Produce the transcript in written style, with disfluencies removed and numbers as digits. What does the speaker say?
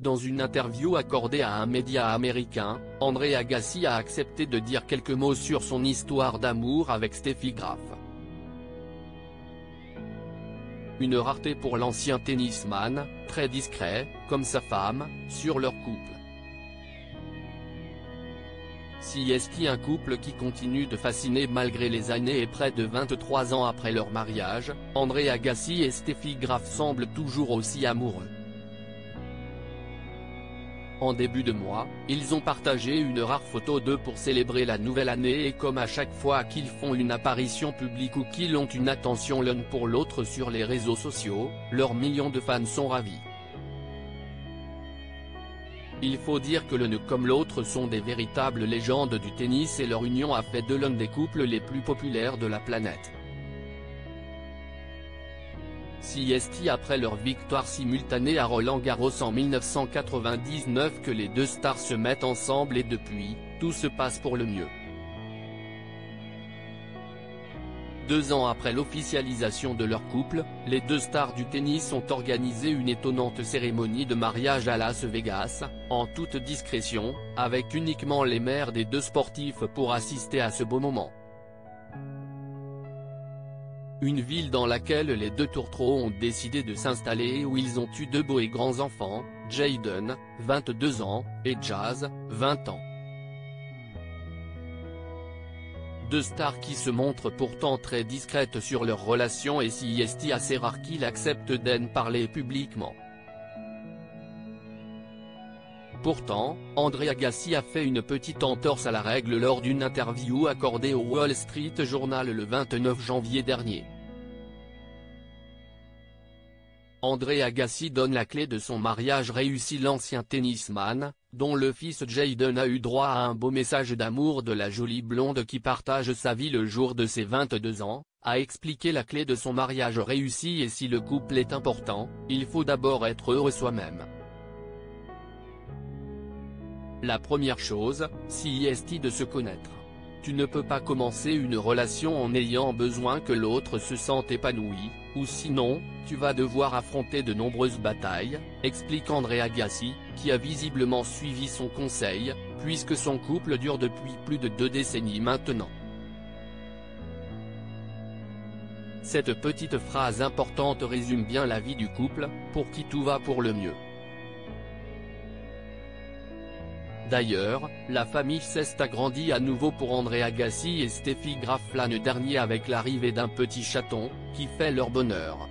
Dans une interview accordée à un média américain, André Agassi a accepté de dire quelques mots sur son histoire d'amour avec Steffi Graf. Une rareté pour l'ancien tennisman, très discret, comme sa femme, sur leur couple. Si est-il un couple qui continue de fasciner malgré les années et près de 23 ans après leur mariage, André Agassi et Steffi Graf semblent toujours aussi amoureux. En début de mois, ils ont partagé une rare photo d'eux pour célébrer la nouvelle année et comme à chaque fois qu'ils font une apparition publique ou qu'ils ont une attention l'un pour l'autre sur les réseaux sociaux, leurs millions de fans sont ravis. Il faut dire que l'un comme l'autre sont des véritables légendes du tennis et leur union a fait de l'un des couples les plus populaires de la planète. Si est après leur victoire simultanée à Roland-Garros en 1999 que les deux stars se mettent ensemble et depuis, tout se passe pour le mieux. 2 ans après l'officialisation de leur couple, les deux stars du tennis ont organisé une étonnante cérémonie de mariage à Las Vegas, en toute discrétion, avec uniquement les mères des deux sportifs pour assister à ce beau moment. Une ville dans laquelle les deux tourtereaux ont décidé de s'installer et où ils ont eu 2 beaux et grands enfants, Jayden, 22 ans, et Jazz, 20 ans. 2 stars qui se montrent pourtant très discrètes sur leur relation et si est assez rare qu'il accepte d'en parler publiquement. Pourtant, André Agassi a fait une petite entorse à la règle lors d'une interview accordée au Wall Street Journal le 29 janvier dernier. André Agassi donne la clé de son mariage réussi. L'ancien tennisman, dont le fils Jayden a eu droit à un beau message d'amour de la jolie blonde qui partage sa vie le jour de ses 22 ans, a expliqué la clé de son mariage réussi et si le couple est important, il faut d'abord être heureux soi-même. La première chose, si est de se connaître. Tu ne peux pas commencer une relation en ayant besoin que l'autre se sente épanoui, ou sinon, tu vas devoir affronter de nombreuses batailles, explique André Agassi, qui a visiblement suivi son conseil, puisque son couple dure depuis plus de 2 décennies maintenant. Cette petite phrase importante résume bien la vie du couple, pour qui tout va pour le mieux. D'ailleurs, la famille s'est agrandie à nouveau pour André Agassi et Steffi Graf l'année dernière avec l'arrivée d'un petit chaton, qui fait leur bonheur.